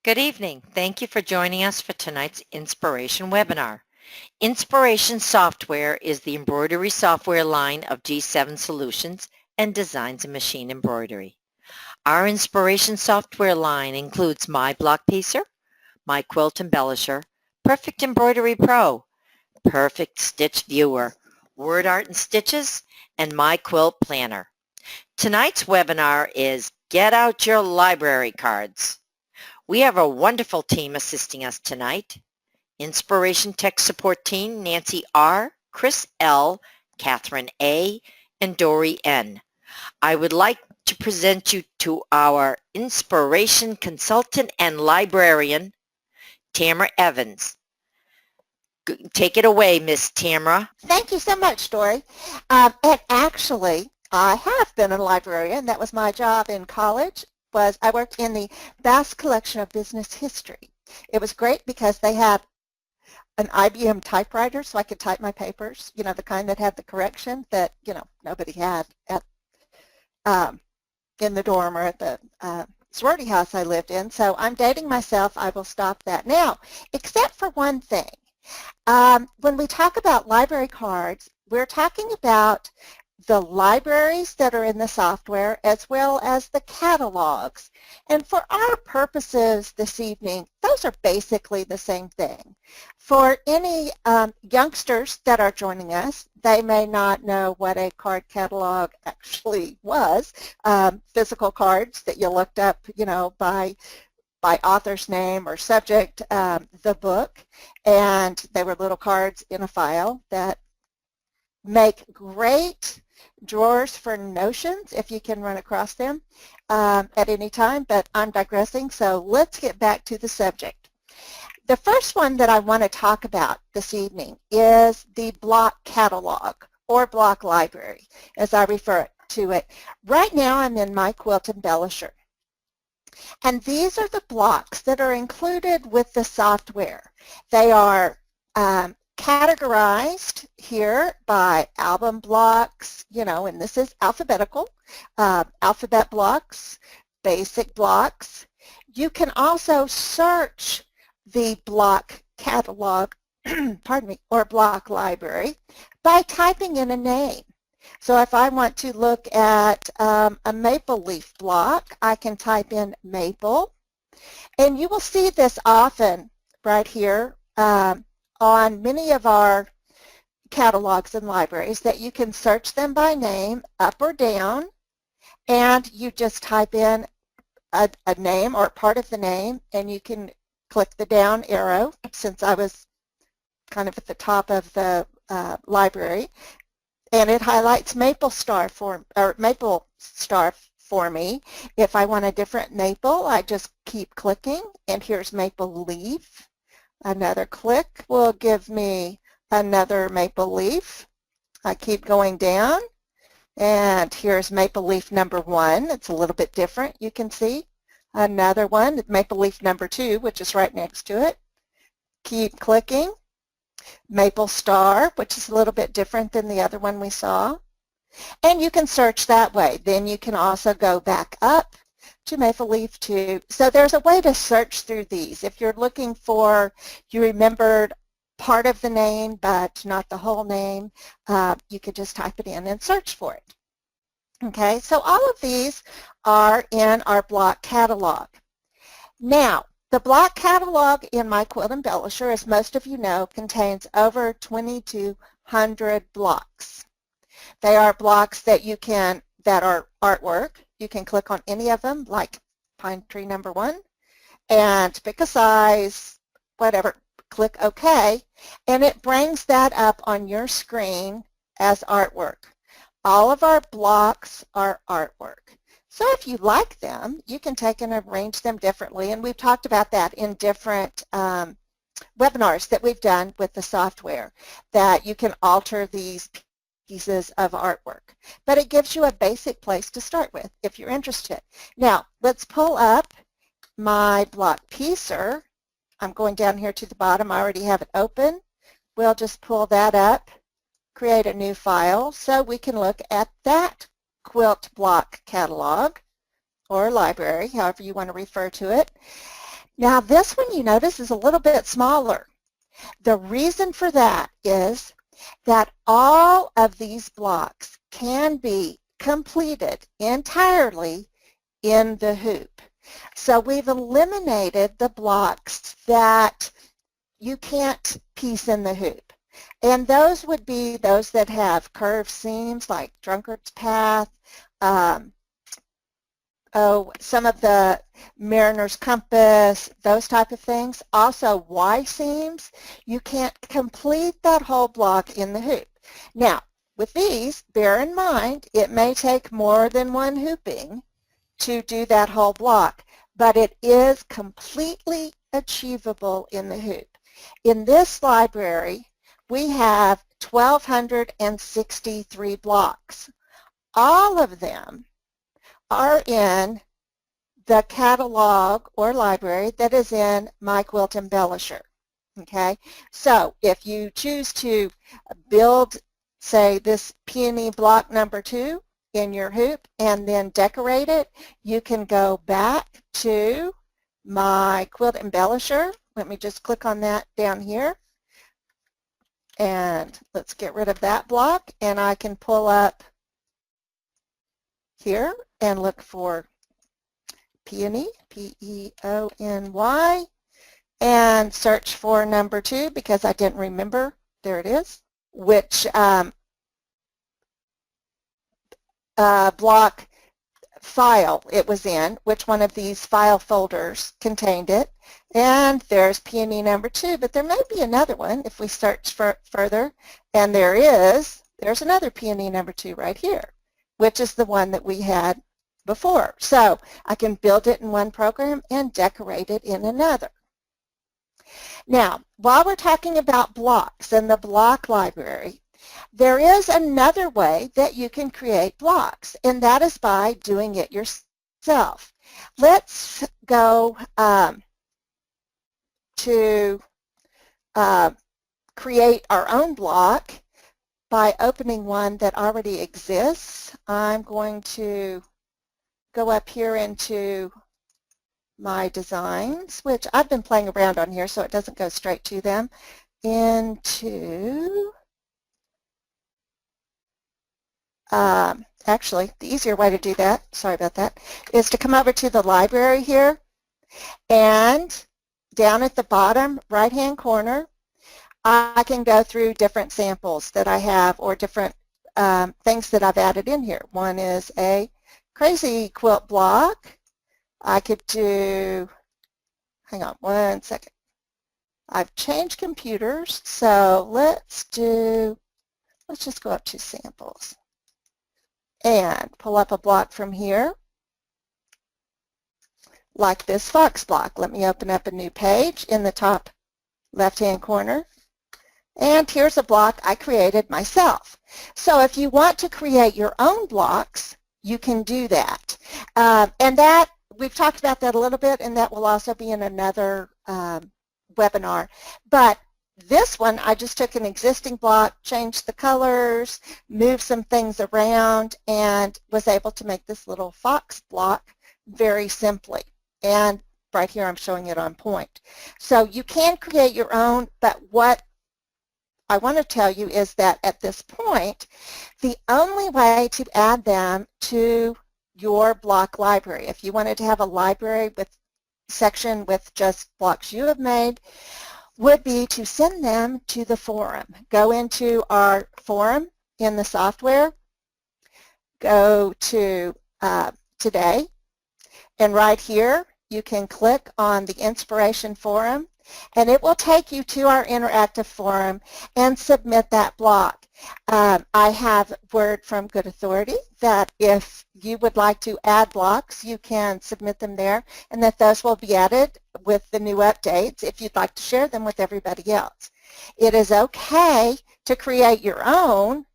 Good evening. Thank you for joining us for tonight's Inspiration webinar. Inspiration Software is the embroidery software line of G7 Solutions and designs and machine embroidery. Our Inspiration Software line includes My Block Piecer, My Quilt Embellisher, Perfect Embroidery Pro, Perfect Stitch Viewer, Word Art and Stitches, and My Quilt Planner. Tonight's webinar is Get Out Your Library Cards. We have a wonderful team assisting us tonight. Inspiration Tech Support Team, Nancy R., Chris L., Catherine A., and Dory N. I would like to present you to our Inspiration Consultant and Librarian, Tamara Evans. Take it away, Miss Tamara. Thank you so much, Dory. And actually, I have been a librarian. That was my job in college. I worked in the vast collection of business history. It was great because they had an IBM typewriter so I could type my papers, the kind that had the correction that, nobody had at in the dorm or at the sorority house I lived in. So I'm dating myself. I will stop that now, except for one thing. When we talk about library cards, we're talking about the libraries that are in the software as well as the catalogs. And for our purposes this evening, those are basically the same thing. For any youngsters that are joining us, they may not know what a card catalog actually was. Physical cards that you looked up, by author's name or subject, the book, and they were little cards in a file that make great drawers for notions if you can run across them at any time, but I'm digressing, so let's get back to the subject. The first one that I want to talk about this evening is the block catalog or block library, as I refer to it. Right now I'm in my Quilt Embellisher. And these are the blocks that are included with the software. They are categorized here by album blocks, and this is alphabetical, alphabet blocks, basic blocks. You can also search the block catalog, pardon me, or block library by typing in a name. So if I want to look at a maple leaf block, I can type in maple. And you will see this often right here on many of our catalogs and libraries that you can search them by name up or down, and you just type in a name or part of the name, and you can click the down arrow since I was kind of at the top of the library. And it highlights maple star for me. If I want a different maple, I just keep clicking, and here's maple leaf. Another click will give me another maple leaf. I keep going down, and here's maple leaf number 1. It's a little bit different, you can see. Another one, maple leaf number 2, which is right next to it. Keep clicking. Maple star, which is a little bit different than the other one we saw. And you can search that way. Then you can also go back up to maple leaf 2. So there's a way to search through these. If you're looking for, you remembered part of the name but not the whole name, you could just type it in and search for it. Okay, so all of these are in our block catalog. Now, the block catalog in my Quilt Embellisher, as most of you know, contains over 2,200 blocks. They are blocks that are artwork. You can click on any of them, like pine tree number 1, and pick a size, whatever, click OK, and it brings that up on your screen as artwork. All of our blocks are artwork. So if you like them, you can take and arrange them differently, and we've talked about that in different webinars that we've done with the software, that you can alter these pieces of artwork. But it gives you a basic place to start with if you're interested. Now, let's pull up my block piecer. I'm going down here to the bottom. I already have it open. We'll just pull that up, create a new file, so we can look at that quilt block catalog or library, however you want to refer to it. Now this one, you notice, is a little bit smaller. The reason for that is that all of these blocks can be completed entirely in the hoop. So we've eliminated the blocks that you can't piece in the hoop. And those would be those that have curved seams like Drunkard's Path, some of the Mariner's Compass, those type of things. Also Y seams, you can't complete that whole block in the hoop. Now, with these, bear in mind, it may take more than one hooping to do that whole block, but it is completely achievable in the hoop. In this library, we have 1,263 blocks. All of them are in the catalog or library that is in my Quilt Embellisher. Okay, so if you choose to build, say, this peony block number 2 in your hoop and then decorate it, you can go back to my Quilt Embellisher. Let me just click on that down here. And let's get rid of that block, and I can pull up here and look for peony, P-E-O-N-Y, and search for number 2 because I didn't remember, there it is, which block file it was in, which one of these file folders contained it. And there's peony number 2, but there may be another one if we search further. And there's another peony number 2 right here, which is the one that we had before. So I can build it in one program and decorate it in another. Now, while we're talking about blocks in the block library, there is another way that you can create blocks, and that is by doing it yourself. Let's go to create our own block by opening one that already exists. I'm going to go up here into my designs, which I've been playing around on here so it doesn't go straight to them, into actually, the easier way to do that, sorry about that, is to come over to the library here, and down at the bottom right-hand corner, I can go through different samples that I have or different things that I've added in here. One is a crazy quilt block. I could do, hang on one second. I've changed computers, so let's just go up to samples and pull up a block from here, like this fox block. Let me open up a new page in the top left-hand corner. And here's a block I created myself. So if you want to create your own blocks, you can do that. And that, we've talked about that a little bit, and that will also be in another webinar. But this one, I just took an existing block, changed the colors, moved some things around, and was able to make this little fox block very simply. And right here I'm showing it on point. So you can create your own, but what I want to tell you is that at this point, the only way to add them to your block library, if you wanted to have a library with section with just blocks you have made, would be to send them to the forum. Go into our forum in the software, go to today, and right here you can click on the Inspiration Forum, and it will take you to our interactive forum and submit that block. I have word from good authority that if you would like to add blocks, you can submit them there, and that those will be added with the new updates if you'd like to share them with everybody else. It is okay to create your own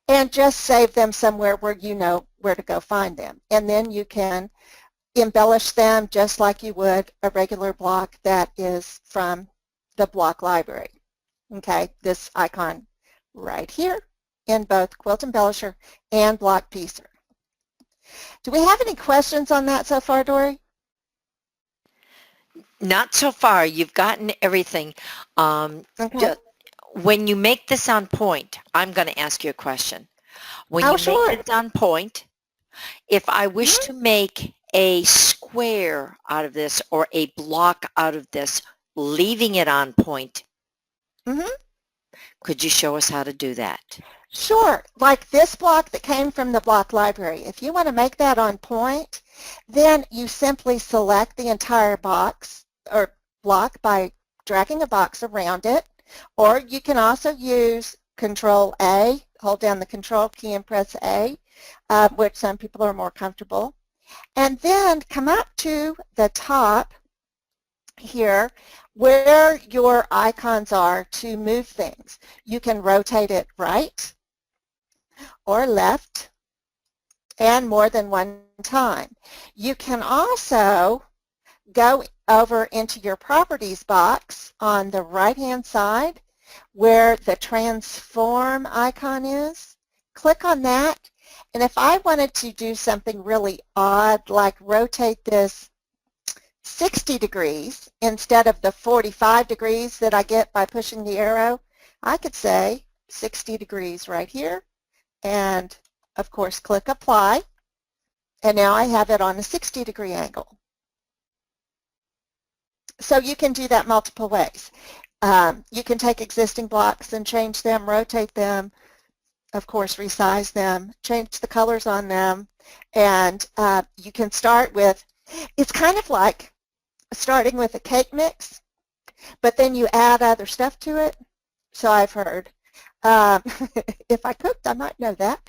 and just save them somewhere where you know where to go find them, and then you can embellish them just like you would a regular block that is from the block library. Okay, this icon right here in both Quilt Embellisher and Block Piecer. Do we have any questions on that so far, Dory? Not so far. You've gotten everything. Um, Okay. ju- when you make this on point, I'm going to ask you a question. When Oh, you make sure. this on point, if I wish Mm-hmm. to make a square out of this or a block out of this, leaving it on point, Mm-hmm. could you show us how to do that? Sure. Like this block that came from the block library. If you want to make that on point, then you simply select the entire box or block by dragging a box around it, or you can also use Control A, hold down the Control key and press A, which some people are more comfortable, and then come up to the top here where your icons are to move things. You can rotate it right or left and more than one time. You can also go over into your properties box on the right-hand side where the transform icon is. Click on that, and if I wanted to do something really odd, like rotate this 60 degrees instead of the 45 degrees that I get by pushing the arrow, I could say 60 degrees right here, and of course click apply, and now I have it on a 60-degree angle. So you can do that multiple ways. You can take existing blocks and change them, rotate them, of course resize them, change the colors on them, and you can start with, it's kind of like starting with a cake mix, but then you add other stuff to it. So I've heard. Um, if I cooked, I might know that.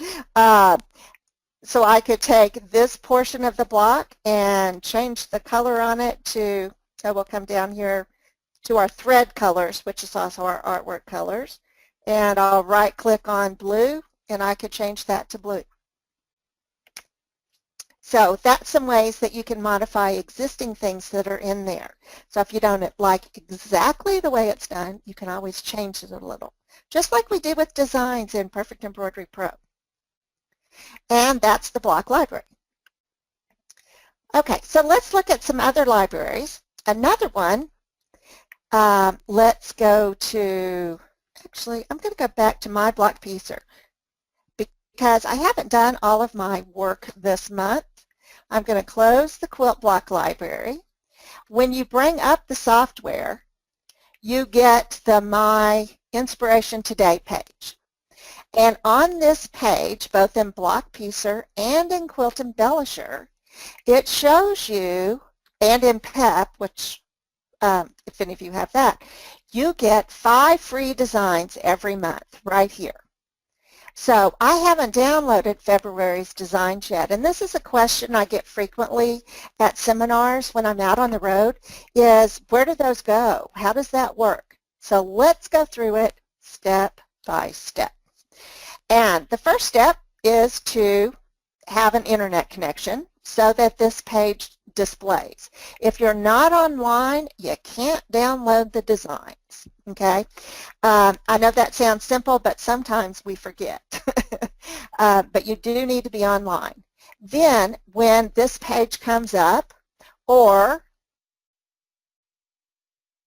So I could take this portion of the block and change the color on it to, so we'll come down here to our thread colors, which is also our artwork colors. And I'll right click on blue and I could change that to blue. So that's some ways that you can modify existing things that are in there. So if you don't like exactly the way it's done, you can always change it a little, just like we do with designs in Perfect Embroidery Pro. And that's the block library. Okay, so let's look at some other libraries. Another one, let's go to, actually, I'm going to go back to my block piecer because I haven't done all of my work this month. I'm going to close the Quilt block library. When you bring up the software, you get the My Inspiration Today page. And on this page, both in Block Piecer and in Quilt Embellisher, it shows you, and in PEP, which if any of you have that, you get 5 free designs every month right here. So I haven't downloaded February's designs yet, and this is a question I get frequently at seminars when I'm out on the road, is where do those go? How does that work? So let's go through it step by step. And the first step is to have an internet connection so that this page displays. If you're not online, you can't download the designs, okay? I know that sounds simple, but sometimes we forget. But you do need to be online. Then when this page comes up, or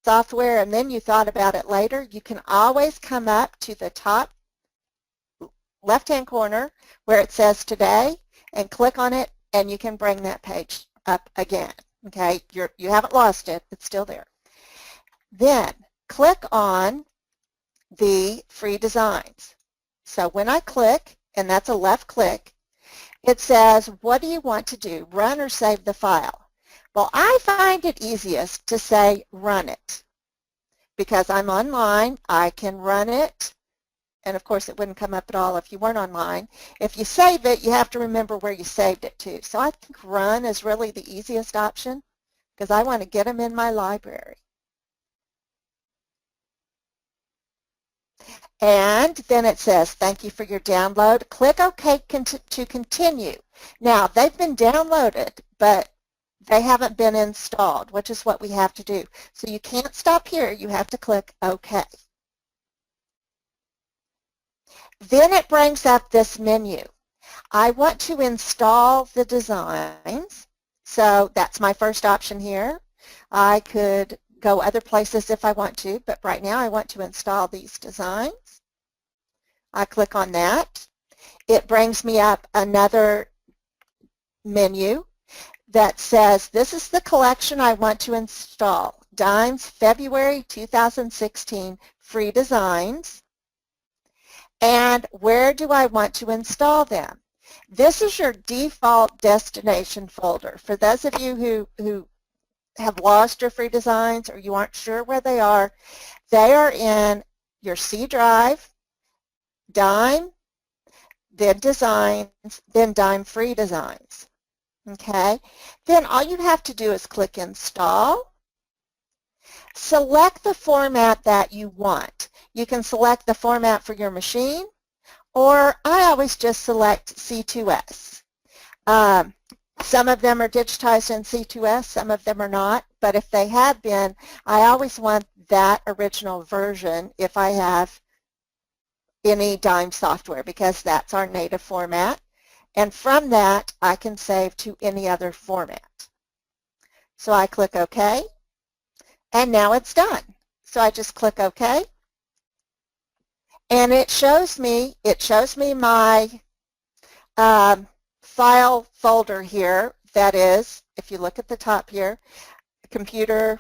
software and then you thought about it later, you can always come up to the top left-hand corner where it says Today and click on it, and you can bring that page up again. Okay, you haven't lost it, it's still there. Then click on the free designs. So when I click, and that's a left click, it says, what do you want to do, run or save the file? Well, I find it easiest to say run it because I'm online, I can run it, and of course it wouldn't come up at all if you weren't online. If you save it, you have to remember where you saved it to. So I think run is really the easiest option because I want to get them in my library. And then it says, thank you for your download. Click OK to continue. Now, they've been downloaded, but they haven't been installed, which is what we have to do. So you can't stop here. You have to click OK. Then it brings up this menu. I want to install the designs, so that's my first option here. I could go other places if I want to, but right now I want to install these designs. I click on that. It brings me up another menu that says, this is the collection I want to install. Dimes February 2016 free designs. And where do I want to install them? This is your default destination folder. For those of you who have lost your free designs or you aren't sure where they are in your C drive, Dime, then Designs, then Dime Free Designs. Okay? Then all you have to do is click Install. Select the format that you want. You can select the format for your machine, or I always just select C2S. Some of them are digitized in C2S, some of them are not, but if they have been, I always want that original version if I have any Dime software, because that's our native format. And from that, I can save to any other format. So I click OK, and now it's done. So I just click OK, and it shows me my file folder here. That is, if you look at the top here, computer,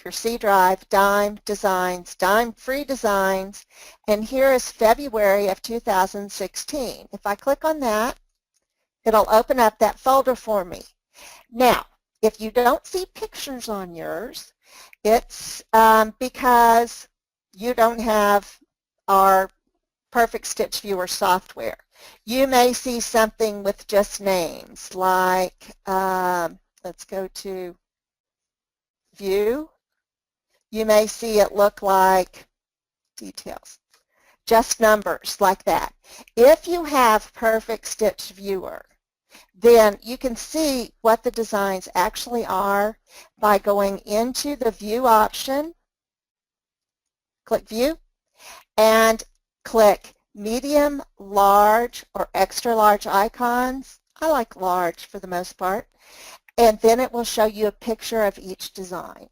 your C drive, Dime Designs, Dime Free Designs, and here is February of 2016. If I click on that, it'll open up that folder for me. Now, if you don't see pictures on yours, it's because you don't have our Perfect Stitch Viewer software. You may see something with just names like, let's go to View. You may see it look like details, just numbers like that. If you have Perfect Stitch Viewer, then you can see what the designs actually are by going into the View option, click View, and click medium, large, or extra large icons. I like large for the most part. And then it will show you a picture of each design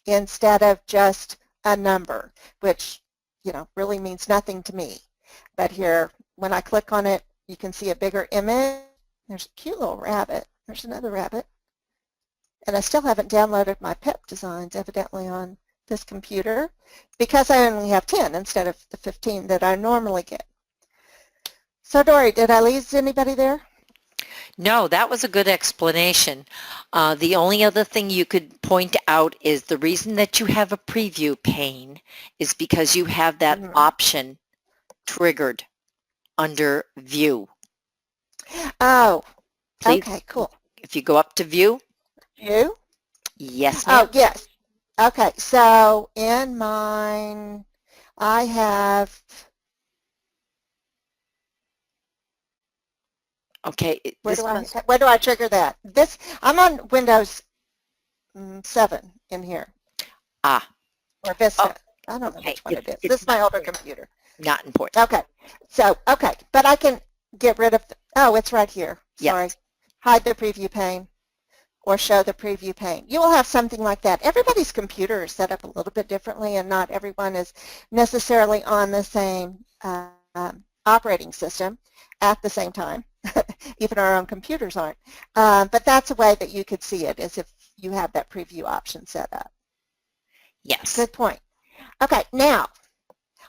instead of just a number, which, you know, really means nothing to me. But here, when I click on it, you can see a bigger image. There's a cute little rabbit. There's another rabbit. And I still haven't downloaded my PEP designs, evidently, on this computer because I only have 10 instead of the 15 that I normally get. So, Dory, did I lose anybody there? No, that was a good explanation. The only other thing you could point out is the reason that you have a preview pane is because you have that option triggered under View. Oh, Please, okay, cool. if you go up to View. View? Yes, ma'am. Oh, yes. Okay, so in mine, I have... Okay. Where do I trigger that? I'm on Windows 7 in here. Ah. Or Vista. Oh, I don't know which one it is. This is my older computer. Not important. Okay. So, okay. But I can get rid of, it's right here. Sorry. Yes. Hide the preview pane or show the preview pane. You will have something like that. Everybody's computer is set up a little bit differently, and not everyone is necessarily on the same operating system at the same time. Even our own computers aren't. But that's a way that you could see it, is if you have that preview option set up. Yes. Good point. Okay, now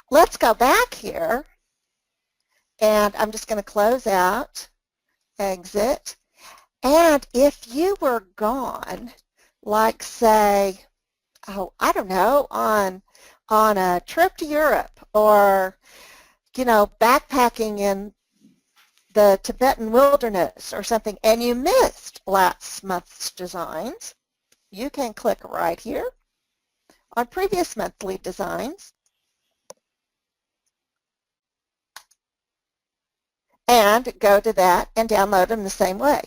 let's go back here, and I'm just going to close out, exit, and if you were gone, like say, I don't know, on a trip to Europe, or, you know, backpacking in the Tibetan wilderness or something, and you missed last month's designs, you can click right here on previous monthly designs and go to that and download them the same way.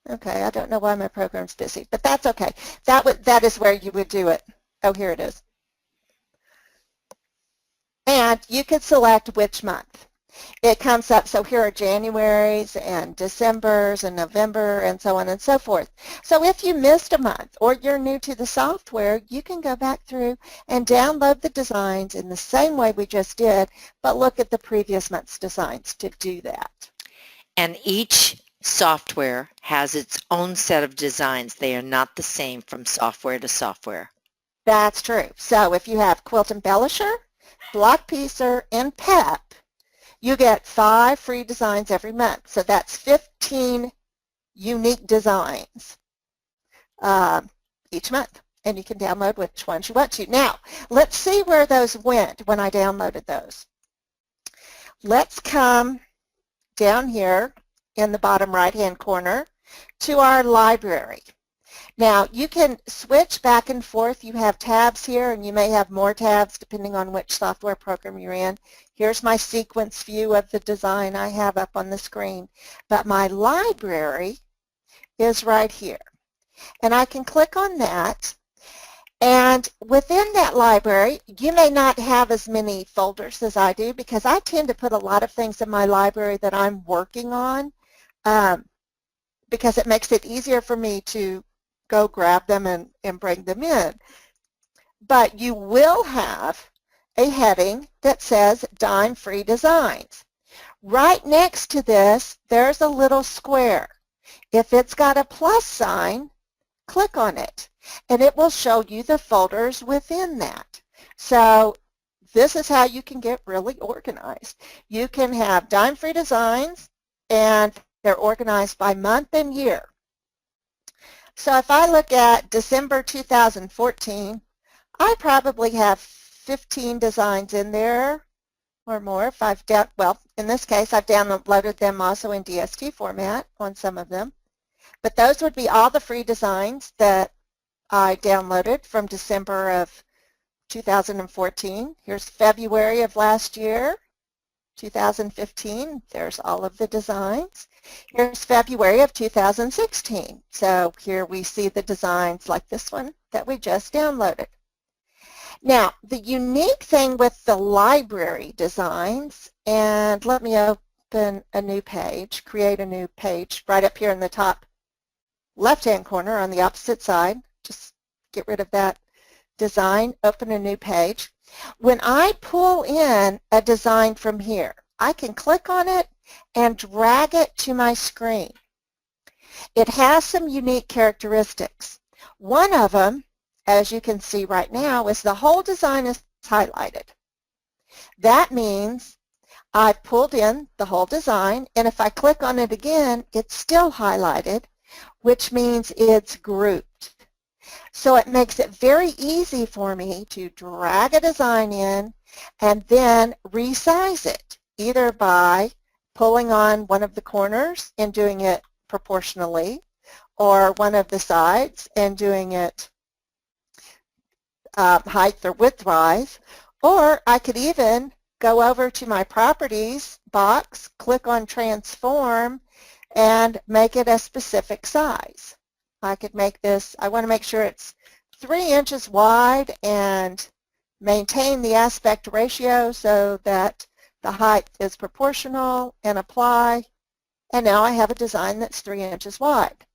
Okay, I don't know why my program's busy, but that's okay. That is where you would do it. Oh, here it is. And you could select which month. it comes up. So here are January's and December's and November and so on and so forth. So if you missed a month or you're new to the software, you can go back through and download the designs in the same way we just did, but look at the previous month's designs to do that. And each software has its own set of designs. They are not the same from software to software. That's true. So if you have Quilt Embellisher, Block Piecer, and PEP, you get 5 free designs every month. So that's 15 unique designs each month. And you can download which ones you want to. Now, let's see where those went when I downloaded those. Let's come down here in the bottom right-hand corner to our library. Now, you can switch back and forth. You have tabs here, and you may have more tabs depending on which software program you're in. Here's my sequence view of the design I have up on the screen. But my library is right here. And I can click on that. And within that library, you may not have as many folders as I do because I tend to put a lot of things in my library that I'm working on because it makes it easier for me to go grab them and bring them in. But you will have a heading that says Dime Free Designs. Right next to this, there's a little square. If it's got a plus sign, click on it, and it will show you the folders within that. So this is how you can get really organized. You can have Dime Free Designs, and they're organized by month and year. So if I look at December 2014, I probably have 15 designs in there or more. If I've well, in this case, I've downloaded them also in DST format on some of them. But those would be all the free designs that I downloaded from December of 2014. Here's February of last year, 2015. There's all of the designs. Here's February of 2016. So here we see the designs like this one that we just downloaded. Now, the unique thing with the library designs, and let me open a new page, create a new page right up here in the top left-hand corner on the opposite side. Just get rid of that design, open a new page. When I pull in a design from here, I can click on it and drag it to my screen. It has some unique characteristics. One of them, as you can see right now, is the whole design is highlighted. That means I've pulled in the whole design, and if I click on it again, it's still highlighted, which means it's grouped. So it makes it very easy for me to drag a design in and then resize it, either by pulling on one of the corners and doing it proportionally, or one of the sides and doing it height or width-wise, or I could even go over to my Properties box, click on Transform, and make it a specific size. I could make this, I want to make sure it's 3 inches wide and maintain the aspect ratio so that the height is proportional, and apply, and now I have a design that's 3 inches wide.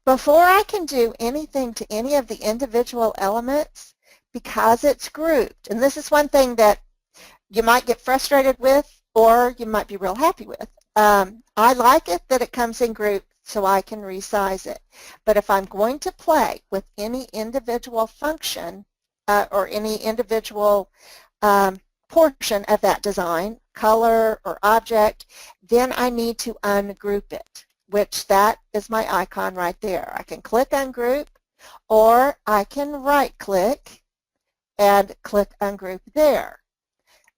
Before I can do anything to any of the individual elements, because it's grouped, and this is one thing that you might get frustrated with or you might be real happy with. I like it that it comes in groups so I can resize it. But if I'm going to play with any individual function or any individual portion of that design, color or object, then I need to ungroup it, which that is my icon right there. I can click Ungroup, or I can right-click and click Ungroup there.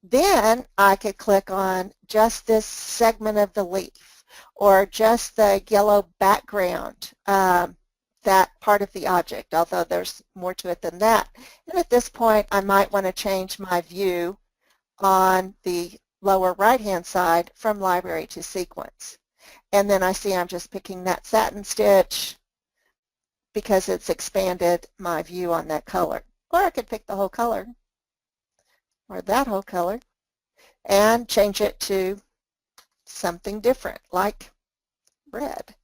Then I could click on just this segment of the leaf, or just the yellow background, that part of the object, although there's more to it than that. And at this point, I might want to change my view on the lower right-hand side from library to sequence. And then I see I'm just picking that satin stitch because it's expanded my view on that color. Or I could pick the whole color, or that whole color. and change it to something different like red.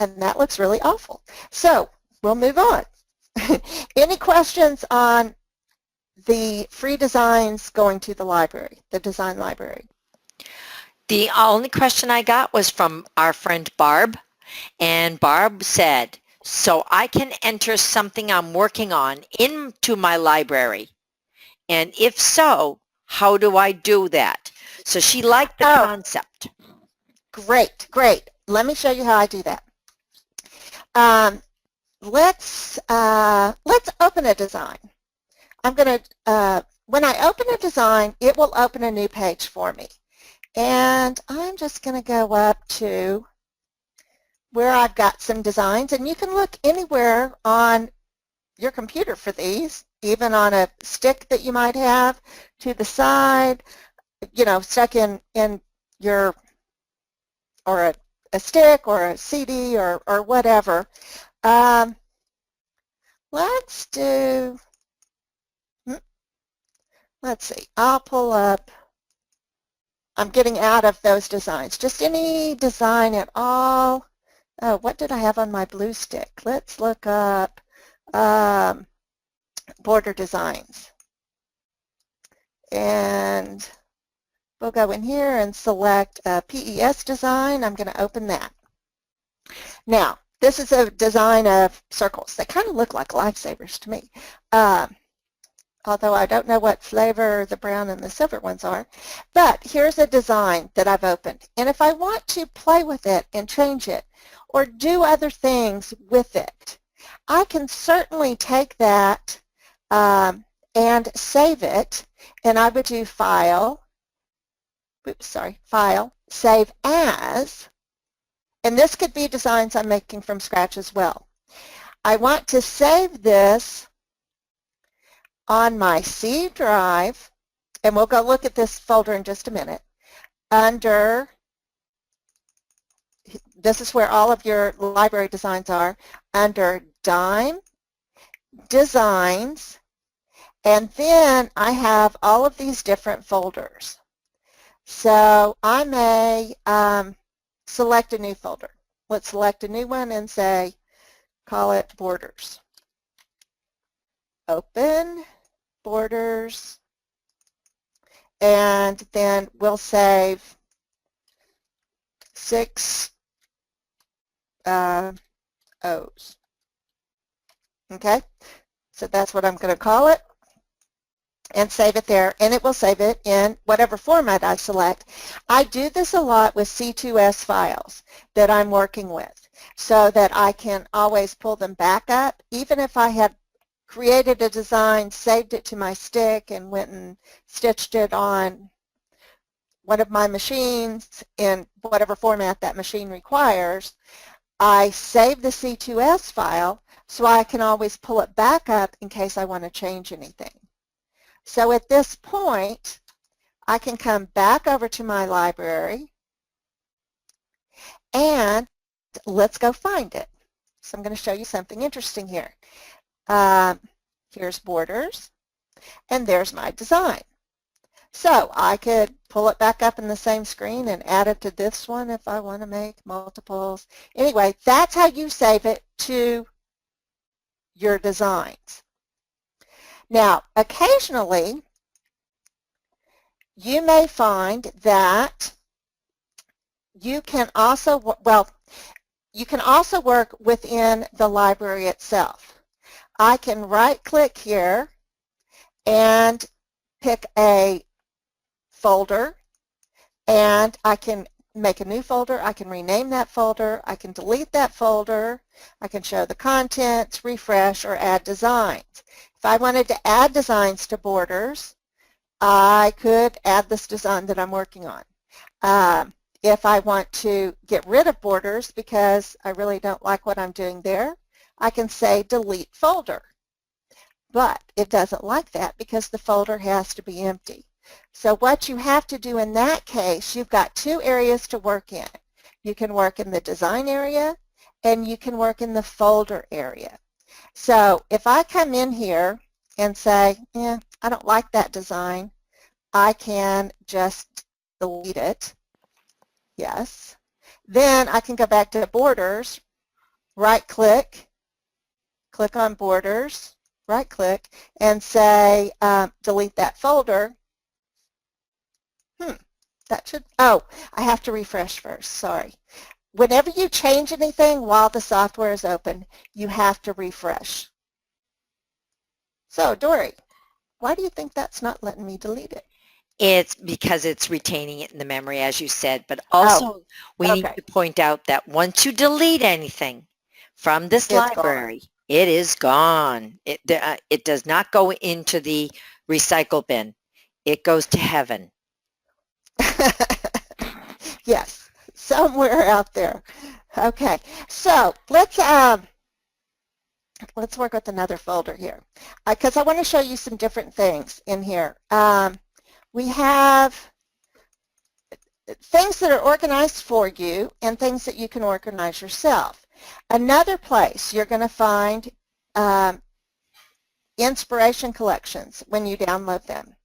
And that looks really awful. So we'll move on. Any questions on the free designs going to the library, the design library? The only question I got was from our friend Barb, and Barb said, so I can enter something I'm working on into my library, and if so, how do I do that? So she liked the concept. Great, great. Let me show you how I do that. Let's open a design. I'm going to, when I open a design, it will open a new page for me. And I'm just going to go up to where I've got some designs, and you can look anywhere on your computer for these, even on a stick that you might have to the side, you know, stuck in your, or a stick or a CD or whatever. Let's do, let's see, I'll pull up, I'm getting out of those designs, just any design at all. Oh, what did I have on my blue stick? Let's look up border designs. And we'll go in here and select a PES design. I'm going to open that. Now, this is a design of circles. They kind of look like lifesavers to me. Although I don't know what flavor the brown and the silver ones are. But here's a design that I've opened. And if I want to play with it and change it or do other things with it, I can certainly take that and save it. And I would do File, File, Save As. And this could be designs I'm making from scratch as well. I want to save this on my C drive, and we'll go look at this folder in just a minute, under, this is where all of your library designs are, under Dime, Designs, and then I have all of these different folders. So I may select a new folder. Let's select a new one and say, call it Borders. Open Borders, and then we'll save 6 O's. Okay, so that's what I'm going to call it, and save it there, and it will save it in whatever format I select. I do this a lot with C2S files that I'm working with, so that I can always pull them back up, even if I had created a design, saved it to my stick, and went and stitched it on one of my machines in whatever format that machine requires. I save the C2S file so I can always pull it back up in case I want to change anything. So at this point, I can come back over to my library, and let's go find it. So I'm going to show you something interesting here. Here's Borders, and there's my design. So I could pull it back up in the same screen and add it to this one if I want to make multiples. Anyway, that's how you save it to your designs. Now, occasionally, you may find that you can also, well, you can also work within the library itself. I can right-click here and pick a folder, and I can make a new folder. I can rename that folder. I can delete that folder. I can show the contents, refresh, or add designs. If I wanted to add designs to Borders, I could add this design that I'm working on. If I want to get rid of Borders because I really don't like what I'm doing there, I can say delete folder. But it doesn't like that because the folder has to be empty. So what you have to do in that case, you've got 2 areas to work in. You can work in the design area and you can work in the folder area. So if I come in here and say, I don't like that design, I can just delete it. Yes. Then I can go back to borders, right-click, click on borders, right-click, and say delete that folder. That should, oh, I have to refresh first, sorry. Whenever you change anything while the software is open, you have to refresh. So, Dory, why do you think that's not letting me delete it? It's because it's retaining it in the memory, as you said, but Oh, also we need okay. to point out that once you delete anything from this It's gone. library, it is gone. It does not go into the recycle bin. It goes to heaven. Yes, somewhere out there. Okay, so let's work with another folder here because I want to show you some different things in here. We have things that are organized for you and things that you can organize yourself. Another place you're going to find inspiration collections when you download them.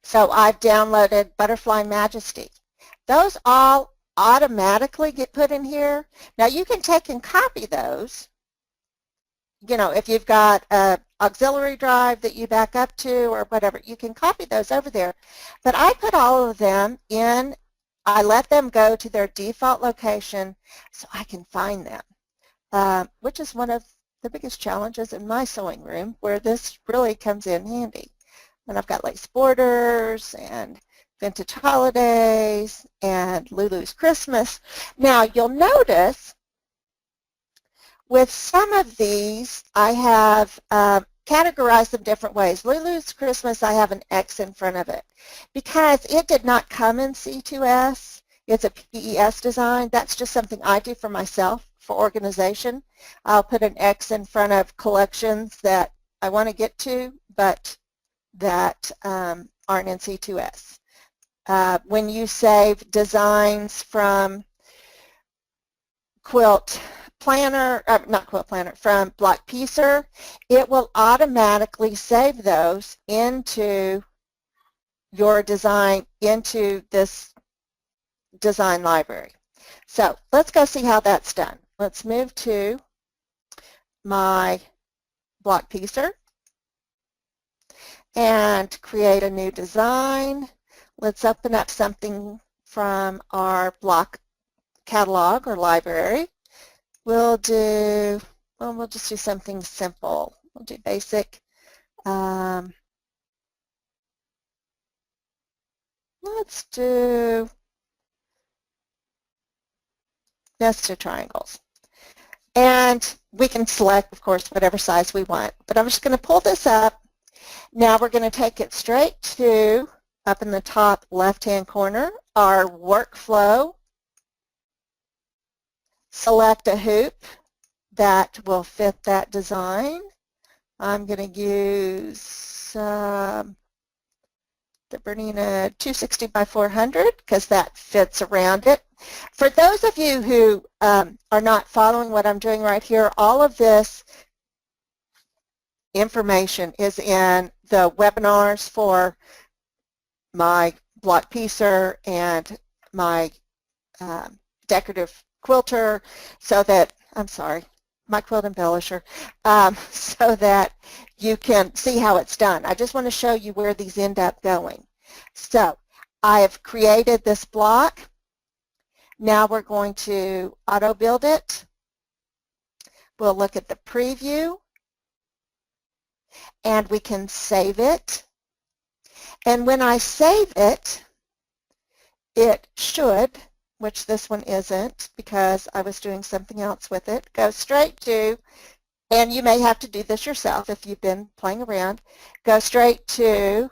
So I've downloaded Butterfly Majesty. Those all automatically get put in here. Now you can take and copy those. You know, if you've got an auxiliary drive that you back up to or whatever, you can copy those over there. But I put all of them in, I let them go to their default location so I can find them, which is one of the biggest challenges in my sewing room where this really comes in handy. And I've got lace borders and vintage holidays and Lulu's Christmas. Now you'll notice with some of these I have categorized them different ways. Lulu's Christmas I have an X in front of it because it did not come in C2S. It's a PES design. That's just something I do for myself for organization. I'll put an X in front of collections that I want to get to but that aren't in C2S. When you save designs from Quilt Planner, not Quilt Planner, from Block Piecer, it will automatically save those into your design, into this design library. So let's go see how that's done. Let's move to my Block Piecer and create a new design. Let's open up something from our block catalog or library. We'll just do something simple. We'll do basic. Let's do nested triangles. And we can select, of course, whatever size we want. But I'm just going to pull this up. Now we're going to take it straight to, up in the top left-hand corner, our workflow. Select a hoop that will fit that design. I'm going to use the Bernina 260 by 400 because that fits around it. For those of you who are not following what I'm doing right here, all of this information is in the webinars for my Block Piecer and my decorative quilter, so that, I'm sorry, my quilt embellisher, so that you can see how it's done. I just want to show you where these end up going. So I have created this block. Now we're going to auto build it. We'll look at the preview and we can save it. And when I save it, it should, which this one isn't because I was doing something else with it, go straight to, and you may have to do this yourself if you've been playing around, go straight to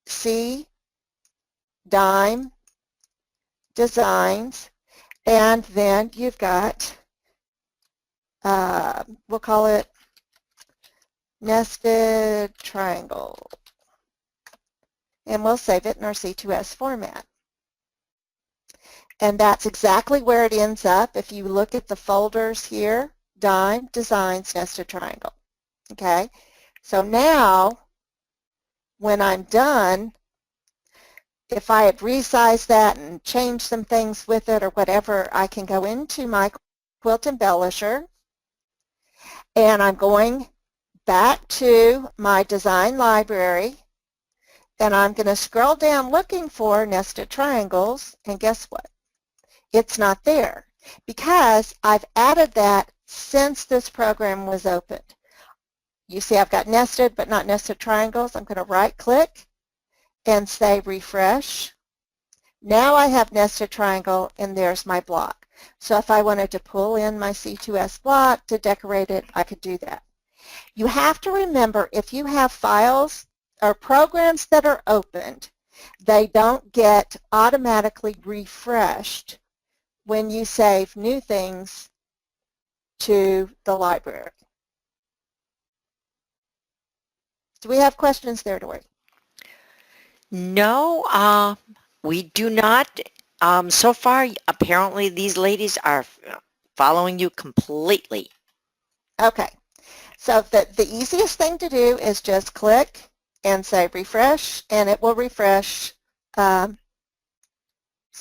C, Dime, Designs, and then you've got, we'll call it Nested Triangle, and we'll save it in our C2S format. And that's exactly where it ends up if you look at the folders here, Dime, Designs, Nested Triangle. Okay, so now when I'm done, if I had resized that and changed some things with it or whatever, I can go into my Quilt Embellisher, and I'm going back to my design library, and I'm going to scroll down looking for nested triangles, and guess what? It's not there because I've added that since this program was opened. You see I've got nested but not nested triangles. I'm going to right click and say refresh. Now I have nested triangle and there's my block. So if I wanted to pull in my C2S block to decorate it, I could do that. You have to remember, if you have files or programs that are opened, they don't get automatically refreshed when you save new things to the library. Do we have questions there, Dory? No, we do not. So far, apparently these ladies are following you completely. Okay. So the easiest thing to do is just click and say refresh, and it will refresh so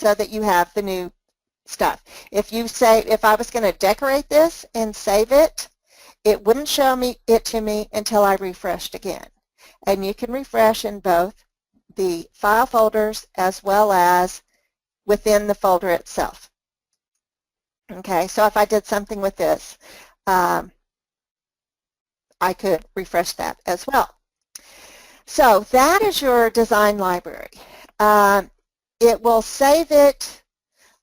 that you have the new stuff. If I was going to decorate this and save it, it wouldn't show it to me until I refreshed again. And you can refresh in both the file folders as well as within the folder itself. Okay, so if I did something with this, I could refresh that as well. So that is your design library. It will save it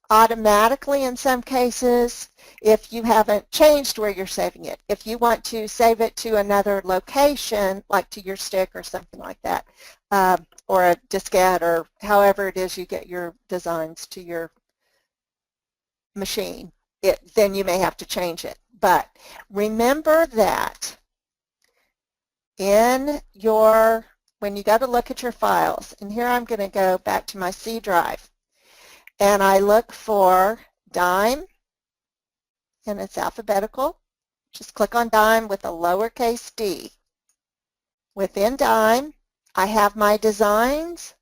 automatically in some cases if you haven't changed where you're saving it. If you want to save it to another location, like to your stick or something like that, or a diskette, or however it is you get your designs to your machine, then you may have to change it. But remember that when you go to look at your files, and here I'm going to go back to my C drive, and I look for dime, and it's alphabetical. Just click on dime with a lowercase d. Within dime, I have my designs,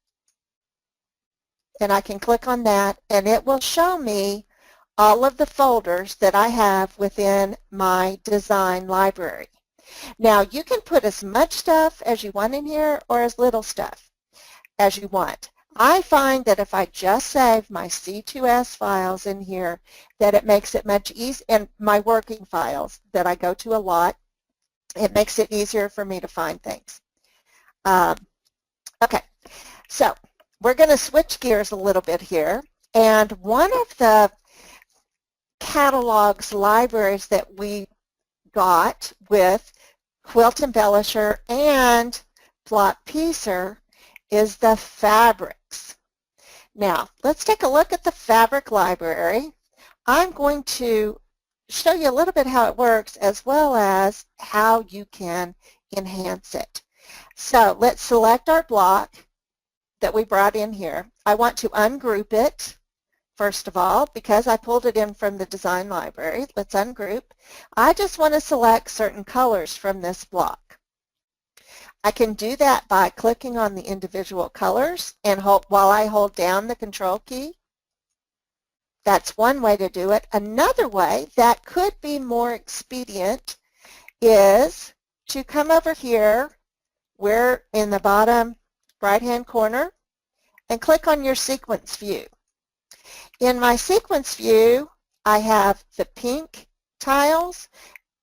and I can click on that, and it will show me all of the folders that I have within my design library. Now, you can put as much stuff as you want in here or as little stuff as you want. I find that if I just save my C2S files in here, that it makes it much easier, and my working files that I go to a lot, it makes it easier for me to find things. Okay, so we're going to switch gears a little bit here, and one of the catalogs, libraries that we got with Quilt Embellisher and Block Piecer is the fabrics. Now, let's take a look at the fabric library. I'm going to show you a little bit how it works as well as how you can enhance it. So let's select our block that we brought in here. I want to ungroup it, first of all, because I pulled it in from the design library. Let's ungroup. I just want to select certain colors from this block. I can do that by clicking on the individual colors and while I hold down the control key. That's one way to do it. Another way that could be more expedient is to come over here, where in the bottom right-hand corner, and click on your sequence view. In my sequence view, I have the pink tiles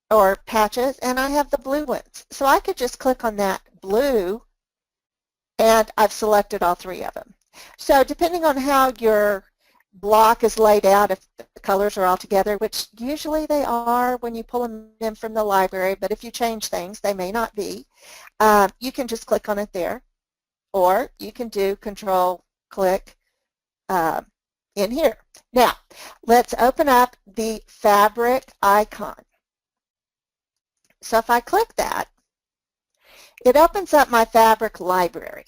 or patches, and I have the blue ones. So I could just click on that blue, and I've selected all three of them. So depending on how your block is laid out, if the colors are all together, which usually they are when you pull them in from the library, but if you change things, they may not be, you can just click on it there, or you can do Control-click in here. Now, let's open up the fabric icon. So if I click that, it opens up my fabric library.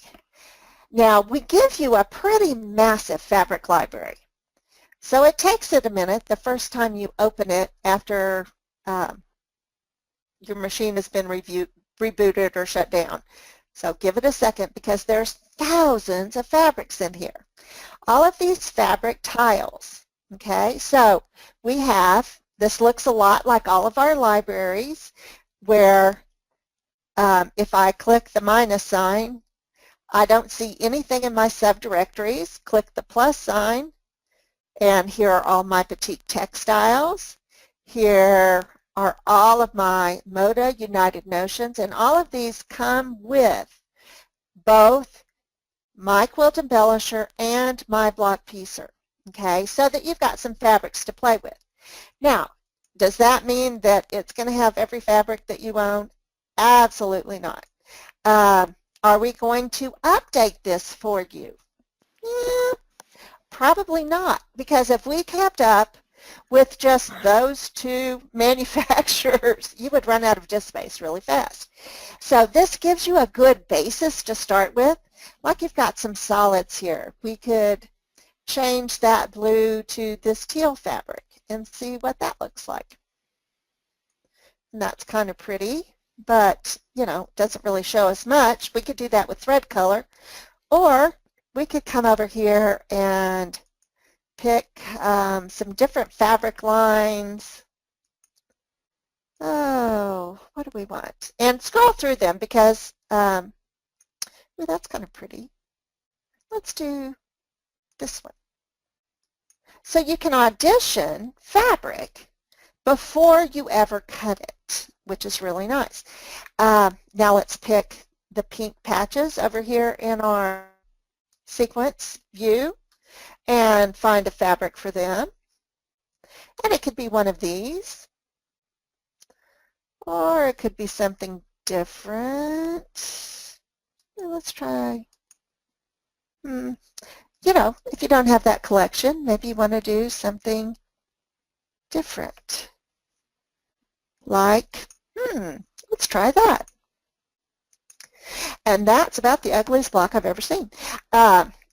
Now, we give you a pretty massive fabric library. So it takes it a minute the first time you open it after your machine has been rebooted or shut down. So give it a second because there's thousands of fabrics in here. All of these fabric tiles, okay? So we have, this looks a lot like all of our libraries where if I click the minus sign, I don't see anything in my subdirectories. Click the plus sign, and here are all my boutique textiles. Here are all of my Moda United Notions, and all of these come with both my quilt embellisher and my block piecer, okay, so that you've got some fabrics to play with. Now, does that mean that it's going to have every fabric that you own? Absolutely not. Are we going to update this for you? Yeah, probably not, because if we kept up with just those two manufacturers, you would run out of disk space really fast. So this gives you a good basis to start with. Like you've got some solids here. We could change that blue to this teal fabric and see what that looks like. And that's kind of pretty, but, you know, doesn't really show us much. We could do that with thread color, or we could come over here and pick some different fabric lines. Oh, what do we want? And scroll through them because, well, that's kind of pretty. Let's do this one. So you can audition fabric before you ever cut it, which is really nice. Now let's pick the pink patches over here in our sequence view and find a fabric for them. And it could be one of these, or it could be something different. Let's try, you know, if you don't have that collection, maybe you want to do something different. Like, let's try that. And that's about the ugliest block I've ever seen.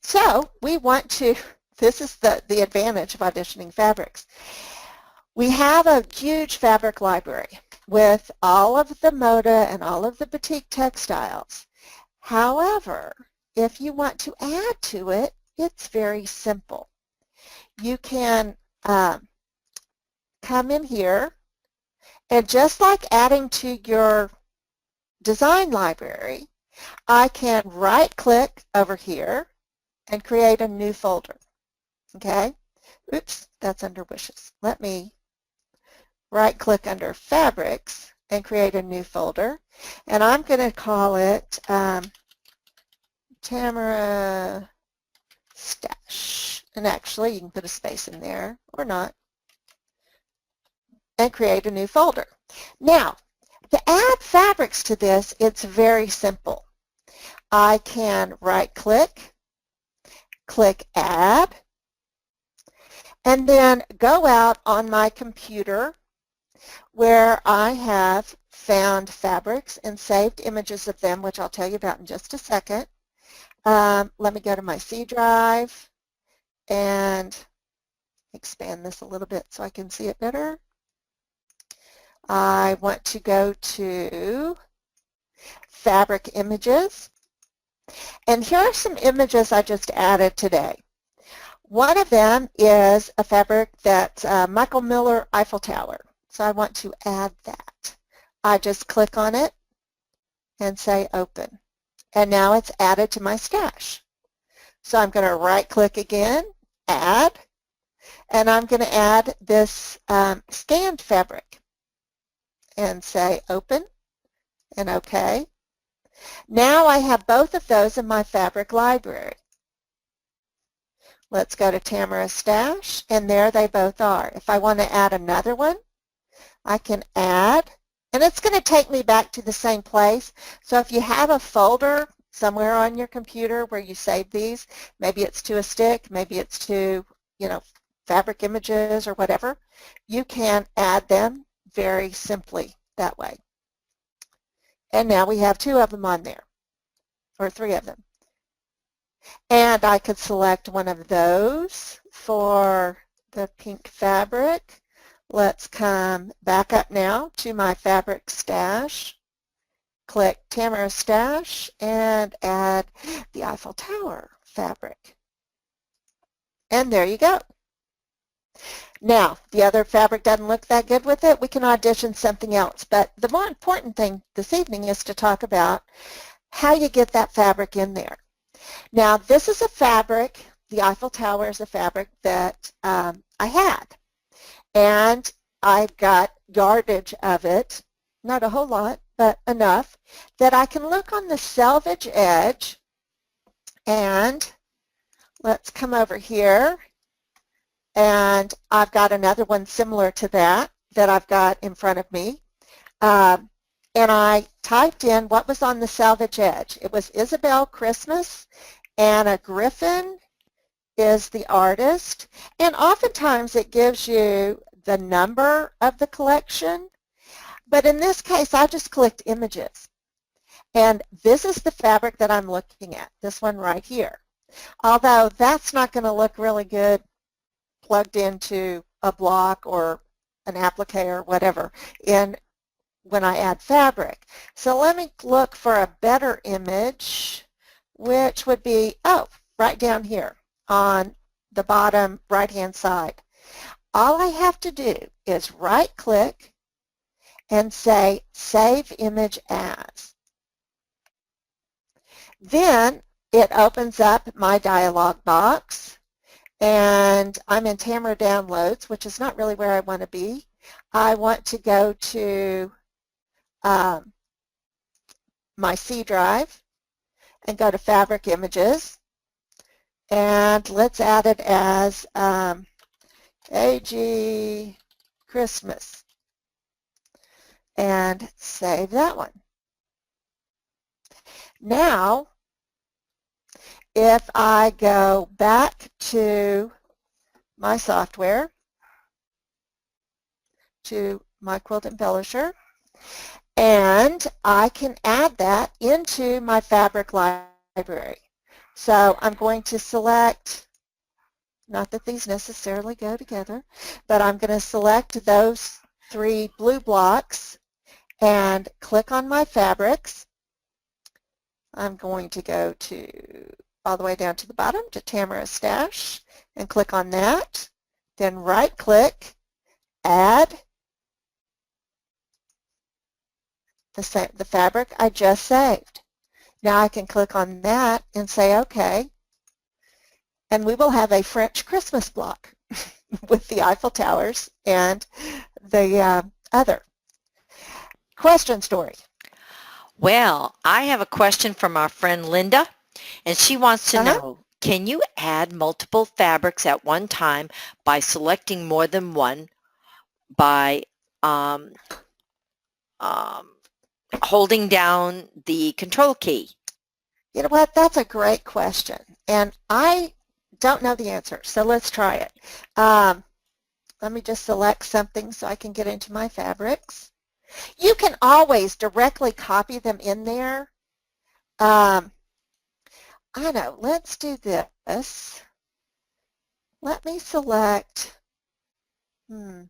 So we want to, this is the advantage of auditioning fabrics. We have a huge fabric library with all of the Moda and all of the boutique textiles. However, if you want to add to it, it's very simple. You can come in here, and just like adding to your design library, I can right-click over here and create a new folder, okay? Oops, that's under wishes. Let me right-click under fabrics and create a new folder, and I'm going to call it Tamara Stash. And actually, you can put a space in there or not, and create a new folder. Now, to add fabrics to this, it's very simple. I can right-click, click Add, and then go out on my computer where I have found fabrics and saved images of them, which I'll tell you about in just a second. Let me go to my C drive and expand this a little bit so I can see it better. I want to go to Fabric Images, and here are some images I just added today. One of them is a fabric that's Michael Miller Eiffel Tower, so I want to add that. I just click on it and say Open, and now it's added to my stash. So I'm going to right-click again, Add, and I'm going to add this scanned fabric and say Open and OK. Now I have both of those in my fabric library. Let's go to Tamara Stash, and there they both are. If I want to add another one, I can add, and it's going to take me back to the same place. So if you have a folder somewhere on your computer where you save these, maybe it's to a stick, maybe it's to, you know, fabric images or whatever, you can add them very simply that way. And now we have two of them on there, or three of them. And I could select one of those for the pink fabric. Let's come back up now to my fabric stash click Tamara Stash and add the Eiffel Tower fabric. And there you go. Now, the other fabric doesn't look that good with it. We can audition something else. But the more important thing this evening is to talk about how you get that fabric in there. Now, this is a fabric, the Eiffel Tower is a fabric that I had. And I've got yardage of it, not a whole lot, but enough, that I can look on the selvage edge, and let's come over here, and I've got another one similar to that I've got in front of me. And I typed in what was on the selvage edge. It was Isabel Christmas, Anna Griffin is the artist, and oftentimes it gives you the number of the collection, but in this case I just clicked images, and this is the fabric that I'm looking at, this one right here, although that's not going to look really good plugged into a block or an applique or whatever when I add fabric. So let me look for a better image, which would be, right down here on the bottom right-hand side. All I have to do is right-click and say Save Image As. Then it opens up my dialog box, and I'm in Tamara Downloads, which is not really where I want to be. I want to go to my C drive and go to Fabric Images, and let's add it as AG Christmas and save that one. Now, if I go back to my software, to my Quilt Embellisher, and I can add that into my fabric library. So I'm going to select, not that these necessarily go together, but I'm going to select those 3 blue blocks and click on my fabrics. I'm going to go to all the way down to the bottom to Tamara Stash and click on that. Then right-click, add the fabric I just saved. Now I can click on that and say OK, and we will have a French Christmas block with the Eiffel Towers and the other. Question, Story? Well, I have a question from our friend Linda, and she wants to know, can you add multiple fabrics at one time by selecting more than one by holding down the control key? You know what? That's a great question, and I don't know the answer, so let's try it. Let me just select something so I can get into my fabrics. You can always directly copy them in there. I know, let's do this. Let me select, no,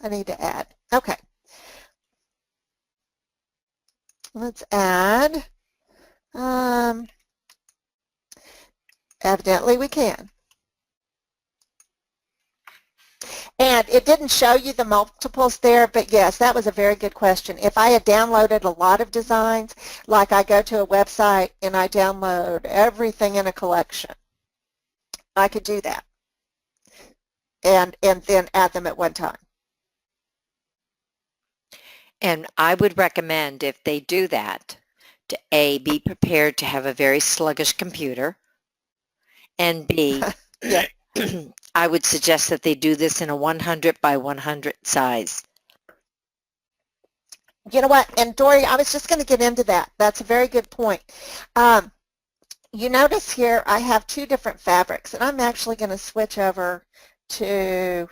I need to add. Okay. Let's add, evidently we can. And it didn't show you the multiples there, but yes, that was a very good question. If I had downloaded a lot of designs, like I go to a website and I download everything in a collection, I could do that and then add them at one time. And I would recommend, if they do that, to A, be prepared to have a very sluggish computer, and B, Yeah. I would suggest that they do this in a 100 by 100 size. You know what, and Dory, I was just going to get into that. That's a very good point. You notice here I have 2 different fabrics, and I'm actually going to switch over to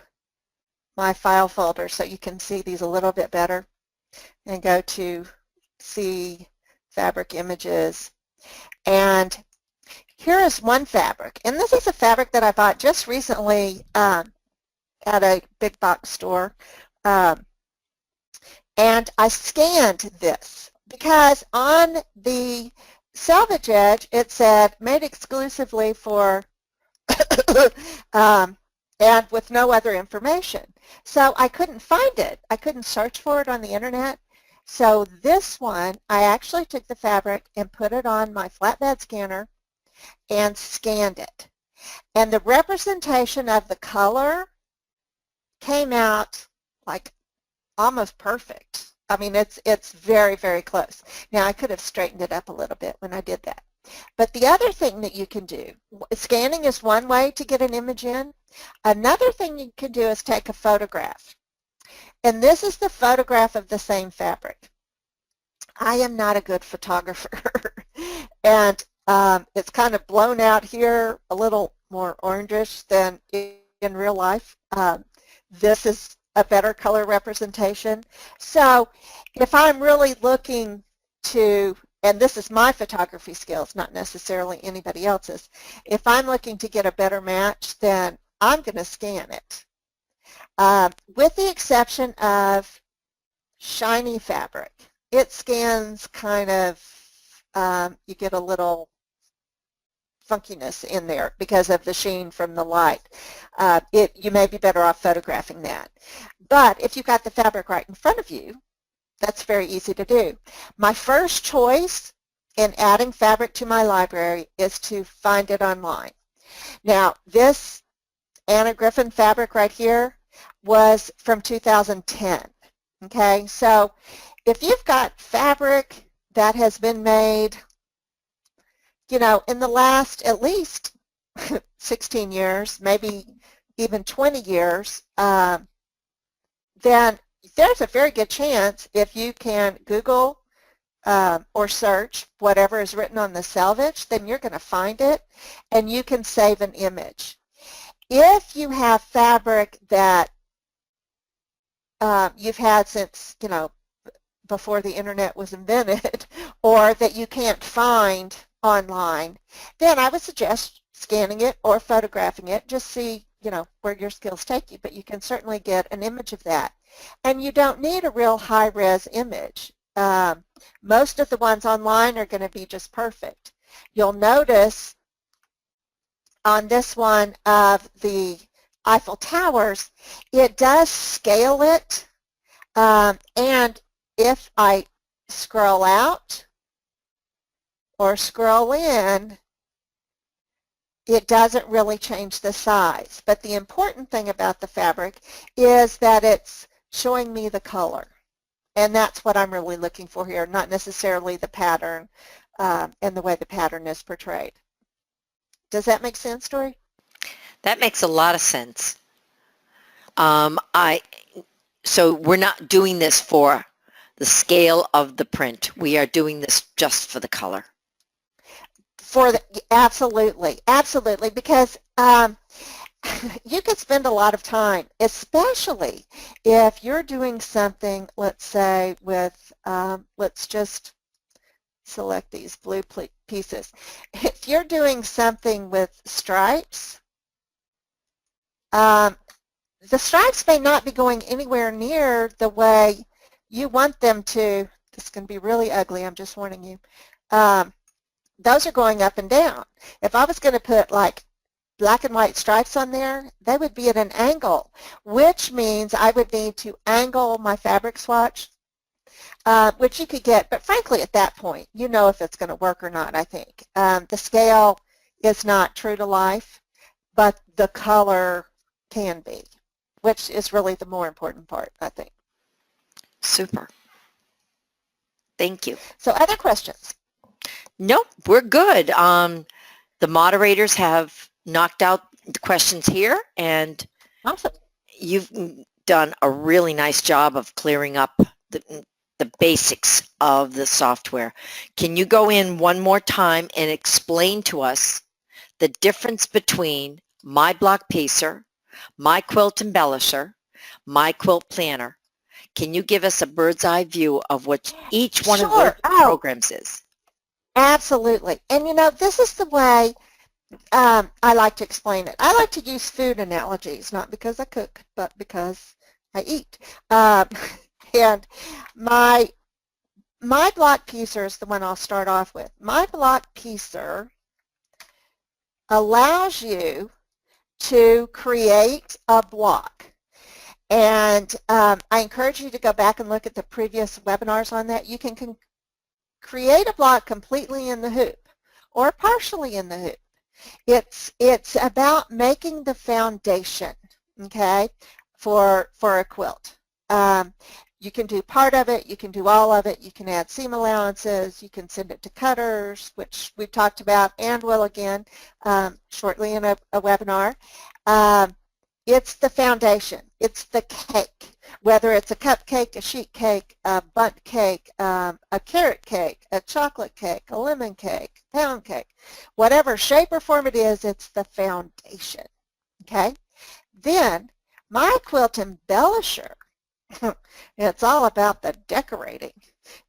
my file folder so you can see these a little bit better, and go to see fabric images. And here is one fabric, and this is a fabric that I bought just recently at a big box store, and I scanned this because on the salvage edge it said made exclusively for um, and with no other information. So I couldn't find it. I couldn't search for it on the internet. So this one, I actually took the fabric and put it on my flatbed scanner and scanned it. And the representation of the color came out like almost perfect. I mean, it's very, very close. Now, I could have straightened it up a little bit when I did that. But the other thing that you can do, scanning is one way to get an image in. Another thing you can do is take a photograph. And this is the photograph of the same fabric. I am not a good photographer. And it's kind of blown out here, a little more orangish than in real life. This is a better color representation. So if I'm really looking to, and this is my photography skills, not necessarily anybody else's, if I'm looking to get a better match, then I'm going to scan it. With the exception of shiny fabric, it scans kind of, you get a little funkiness in there because of the sheen from the light. You may be better off photographing that. But if you've got the fabric right in front of you, that's very easy to do. My first choice in adding fabric to my library is to find it online. Now, this Anna Griffin fabric right here was from 2010. Okay, so if you've got fabric that has been made, you know, in the last at least 16 years, maybe even 20 years, then there's a very good chance if you can Google or search whatever is written on the salvage, then you're going to find it and you can save an image. If you have fabric that you've had since, you know, before the internet was invented or that you can't find online, then I would suggest scanning it or photographing it. Just see, you know, where your skills take you, but you can certainly get an image of that. And you don't need a real high-res image. Most of the ones online are going to be just perfect. You'll notice on this one of the Eiffel Towers, it does scale it, and if I scroll out or scroll in, it doesn't really change the size. But the important thing about the fabric is that it's showing me the color. And that's what I'm really looking for here, not necessarily the pattern and the way the pattern is portrayed. Does that make sense, Dory? That makes a lot of sense. So we're not doing this for the scale of the print. We are doing this just for the color. Absolutely, absolutely, because you could spend a lot of time, especially if you're doing something, let's say with, let's just select these blue pieces. If you're doing something with stripes, the stripes may not be going anywhere near the way you want them to. This is going to be really ugly, I'm just warning you. Those are going up and down. If I was going to put like black and white stripes on there, they would be at an angle, which means I would need to angle my fabric swatch, which you could get, but frankly at that point, you know if it's going to work or not, I think. The scale is not true to life, but the color can be, which is really the more important part, I think. Super. Thank you. So other questions? Nope, we're good. The moderators have knocked out the questions here, and Awesome. you've done a really nice job of clearing up the basics of the software. Can you go in one more time and explain to us the difference between My Block Piecer, My Quilt Embellisher, My Quilt Planner? Can you give us a bird's eye view of what each one of those programs is? Absolutely. And you know, this is the way I like to explain it. I like to use food analogies, not because I cook, but because I eat. And my My block piecer is the one I'll start off with. My block piecer allows you to create a block. And I encourage you to go back and look at the previous webinars on that. You can create a block completely in the hoop or partially in the hoop. It's about making the foundation, okay, for a quilt. You can do part of it, you can do all of it, you can add seam allowances, you can send it to cutters, which we've talked about and will again shortly in a webinar. It's the foundation. It's the cake, whether it's a cupcake, a sheet cake, a bundt cake, a carrot cake, a chocolate cake, a lemon cake, pound cake. Whatever shape or form it is, it's the foundation, okay? Then my quilt embellisher, it's all about the decorating.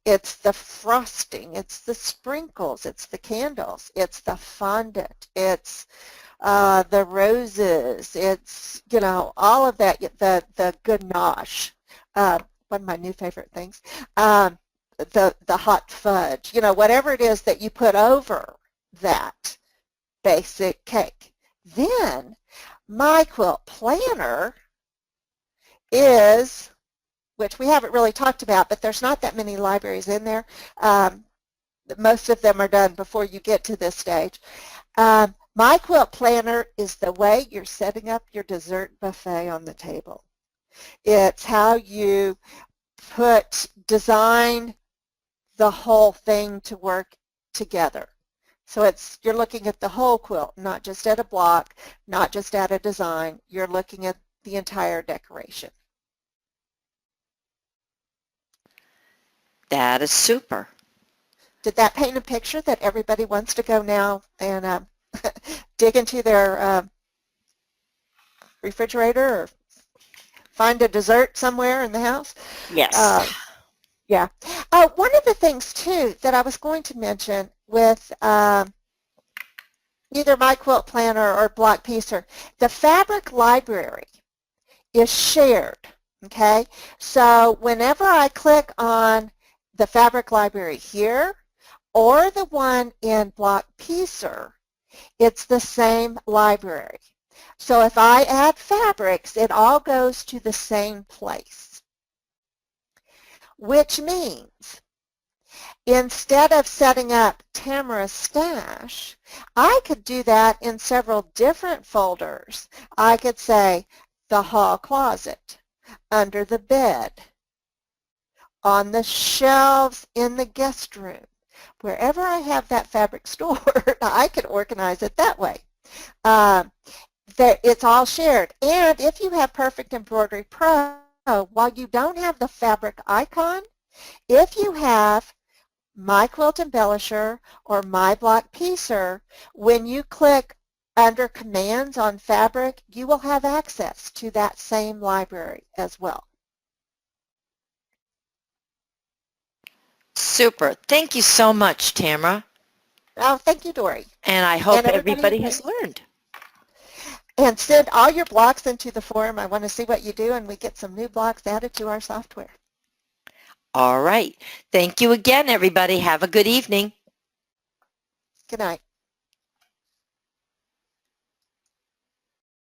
It's the frosting, it's the sprinkles, it's the candles, it's the fondant, it's the roses, it's, you know, all of that, the ganache, one of my new favorite things, the hot fudge, you know, whatever it is that you put over that basic cake. Then my quilt planner is, which we haven't really talked about, but there's not that many libraries in there. Most of them are done before you get to this stage. My quilt planner is the way you're setting up your dessert buffet on the table. It's how you design the whole thing to work together. So you're looking at the whole quilt, not just at a block, not just at a design. You're looking at the entire decoration. That is super. Did that paint a picture that everybody wants to go now and dig into their refrigerator or find a dessert somewhere in the house? Yes. Yeah. One of the things, too, that I was going to mention with either my quilt planner or block piecer, the fabric library is shared, okay? So whenever I click on the fabric library here or the one in block piecer, it's the same library. So if I add fabrics, it all goes to the same place, which means instead of setting up Tamara's stash, I could do that in several different folders. I could say the hall closet, under the bed, on the shelves in the guest room. Wherever I have that fabric stored, I can organize it that way. It's all shared. And if you have Perfect Embroidery Pro, while you don't have the fabric icon, if you have My Quilt Embellisher or My Block Piecer, when you click under Commands on Fabric, you will have access to that same library as well. Super. Thank you so much, Tamara. Oh, thank you, Dory. And I hope everybody has learned. And send all your blocks into the forum. I want to see what you do, and we get some new blocks added to our software. All right. Thank you again, everybody. Have a good evening. Good night.